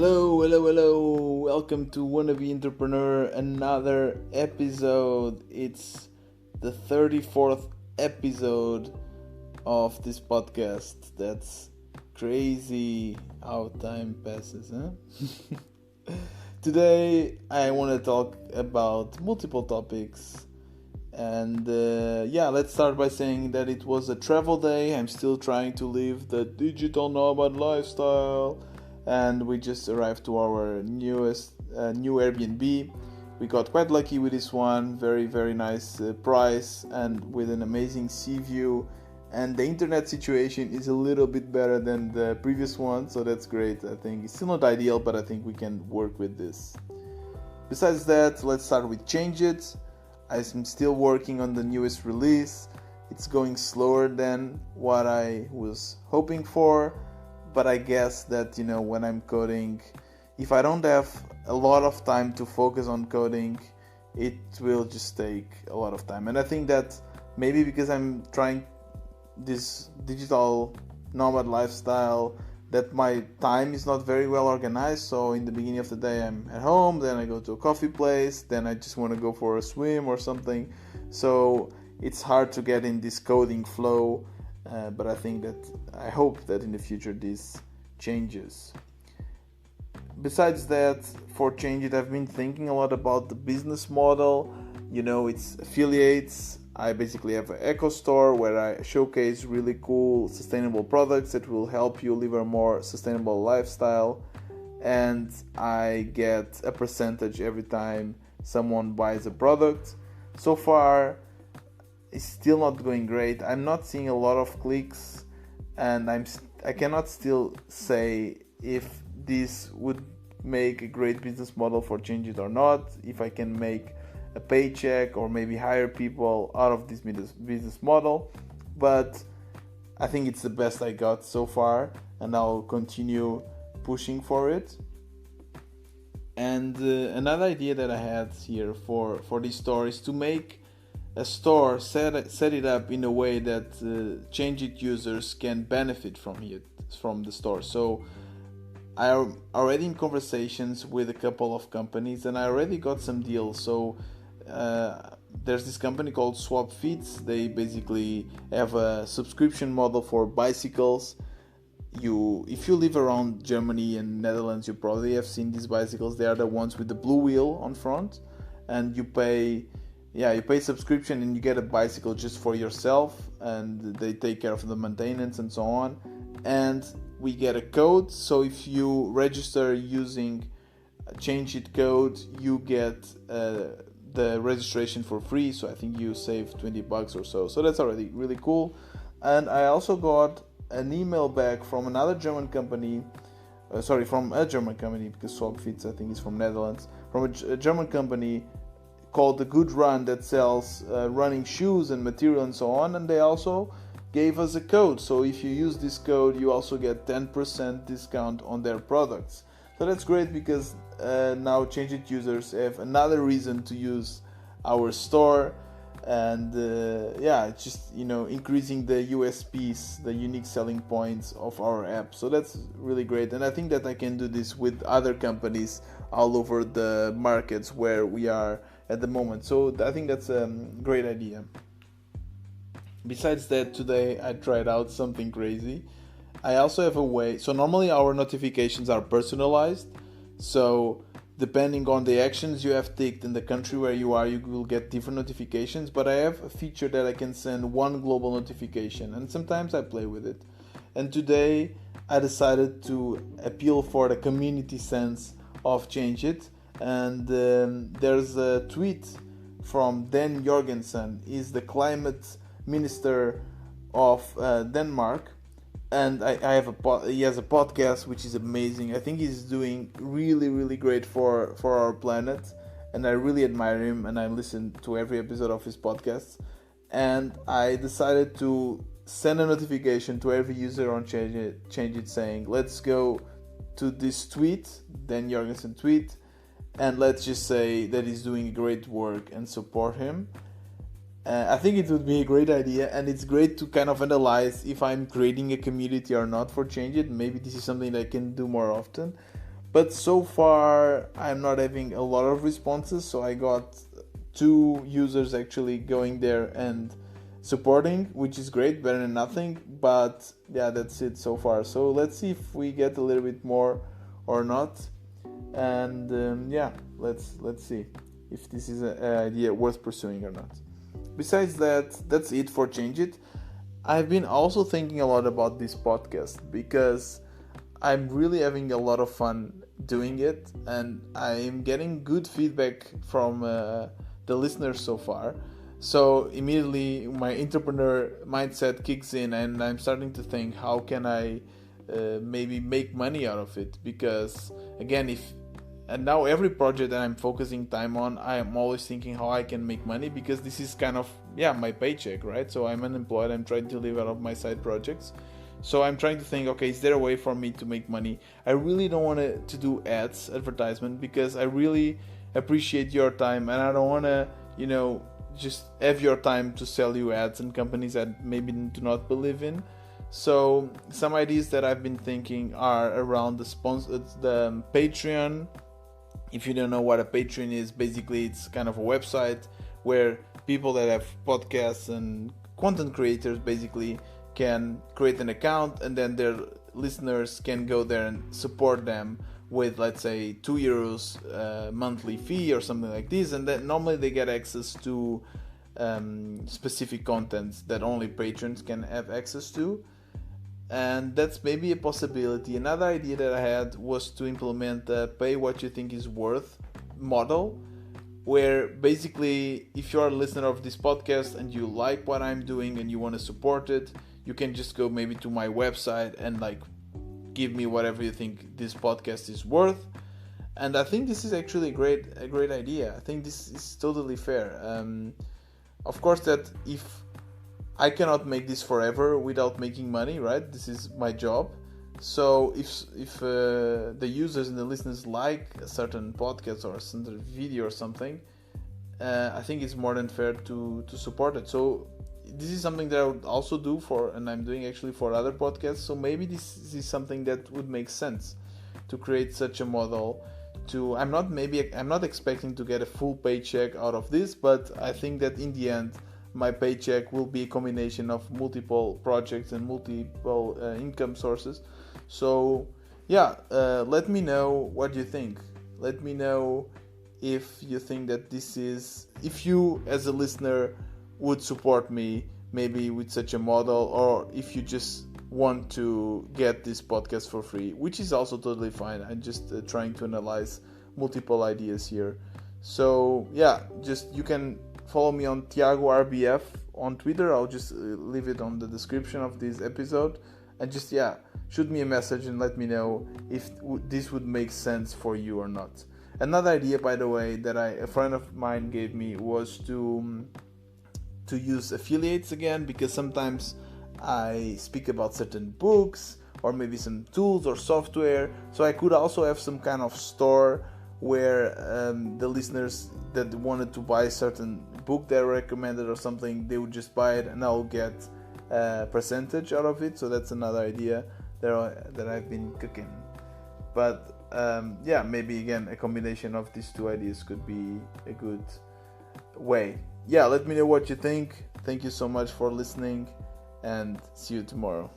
Hello. Welcome to Wannabe Entrepreneur, another episode. It's the 34th episode of this podcast. That's crazy how time passes, huh? Today, I want to talk about multiple topics. And let's start by saying that it was a travel day. I'm still trying to live the digital nomad lifestyle. And we just arrived to our new Airbnb. We got quite lucky with this one. Very, very nice price and with an amazing sea view. And the internet situation is a little bit better than the previous one, so that's great. I think it's still not ideal, but I think we can work with this. Besides that, let's start with Change It. I'm still working on the newest release. It's going slower than what I was hoping for. But I guess that, when I'm coding, if I don't have a lot of time to focus on coding, it will just take a lot of time. And I think that maybe because I'm trying this digital nomad lifestyle, that my time is not very well organized. So in the beginning of the day, I'm at home, then I go to a coffee place, then I just want to go for a swim or something. So it's hard to get in this coding flow. But I hope that in the future this changes. Besides that, for Change It, I've been thinking a lot about the business model. It's affiliates. I basically have an eco store where I showcase really cool sustainable products that will help you live a more sustainable lifestyle. And I get a percentage every time someone buys a product. So far, it's still not going great. I'm not seeing a lot of clicks, and I cannot still say if this would make a great business model for Change It or not, if I can make a paycheck or maybe hire people out of this business model. But I think it's the best I got so far, and I'll continue pushing for it. And another idea that I had here for this store is to make a store, set it up in a way that Change It users can benefit from the store. So I am already in conversations with a couple of companies, and I already got some deals. So there's this company called SwapFits. They basically have a subscription model for bicycles. If you live around Germany and Netherlands, you probably have seen these bicycles. They are the ones with the blue wheel on front, and you pay subscription and you get a bicycle just for yourself, and they take care of the maintenance and so on. And we get a code, so if you register using Change It code, you get the registration for free. So I think you save $20 or so. So that's already really cool. And I also got an email back from another German company. From a German company, because SwapFits I think is from Netherlands. From a German company called The Good Run that sells running shoes and material and so on, and they also gave us a code. So if you use this code, you also get 10% discount on their products. So that's great, because now Change It users have another reason to use our store, and it's just increasing the USPs, the unique selling points of our app. So that's really great, and I think that I can do this with other companies all over the markets where we are at the moment. So I think that's a great idea. Besides that, today I tried out something crazy. I also have a way. So normally our notifications are personalized. So depending on the actions you have ticked in the country where you are, you will get different notifications. But I have a feature that I can send one global notification, and sometimes I play with it. And today I decided to appeal for the community sense of Change It. And there's a tweet from Dan Jorgensen. He's the climate minister of Denmark, and he has a podcast which is amazing. I think he's doing really, really great for our planet, and I really admire him, and I listen to every episode of his podcast. And I decided to send a notification to every user on Change It saying, let's go to this tweet, Dan Jorgensen tweet, and let's just say that he's doing great work and support him. I think it would be a great idea, and it's great to kind of analyze if I'm creating a community or not for Change It. Maybe this is something that I can do more often. but so far I'm not having a lot of responses. So I got 2 users actually going there and supporting, which is great, better than nothing. But yeah, that's it so far. So let's see if we get a little bit more or not. And let's see if this is an idea worth pursuing or not. Besides that, that's it for Change It. I've been also thinking a lot about this podcast because I'm really having a lot of fun doing it, and I'm getting good feedback from the listeners so far. So immediately my entrepreneur mindset kicks in, and I'm starting to think, how can I maybe make money out of it? Because again, and now every project that I'm focusing time on, I am always thinking how I can make money, because this is kind of my paycheck, right? So I'm unemployed, I'm trying to live out of my side projects. So I'm trying to think, okay, is there a way for me to make money? I really don't want to do ads, advertisement, because I really appreciate your time, and I don't want to, just have your time to sell you ads and companies that maybe do not believe in. So some ideas that I've been thinking are around the Patreon. If you don't know what a Patreon is, basically it's kind of a website where people that have podcasts and content creators basically can create an account, and then their listeners can go there and support them with, let's say, €2 monthly fee or something like this, and then normally they get access to specific contents that only patrons can have access to. And that's maybe a possibility. Another idea that I had was to implement a pay what you think is worth model, where basically if you're a listener of this podcast and you like what I'm doing and you want to support it, you can just go maybe to my website and give me whatever you think this podcast is worth. And I think this is actually a great idea. I think this is totally fair. Of course, that if I cannot make this forever without making money, right? This is my job. So if the users and the listeners like a certain podcast or a certain video or something, I think it's more than fair to support it. So this is something that I would also do and I'm doing actually for other podcasts. So maybe this is something that would make sense to create such a model. I'm not expecting to get a full paycheck out of this, but I think that in the end, my paycheck will be a combination of multiple projects and multiple income sources. So let me know what you think. Let me know if you think that if you as a listener would support me maybe with such a model, or if you just want to get this podcast for free, which is also totally fine. I'm just trying to analyze multiple ideas here. So you can follow me on Thiago RBF on Twitter. I'll just leave it on the description of this episode, and just shoot me a message and let me know if this would make sense for you or not. Another idea, by the way, that a friend of mine gave me was to use affiliates again, because sometimes I speak about certain books or maybe some tools or software. So I could also have some kind of store where the listeners that wanted to buy a certain book that I recommended or something, they would just buy it and I'll get a percentage out of it. So that's another idea that I've been cooking. But maybe again a combination of these two ideas could be a good way. Let me know what you think. Thank you so much for listening, and see you tomorrow.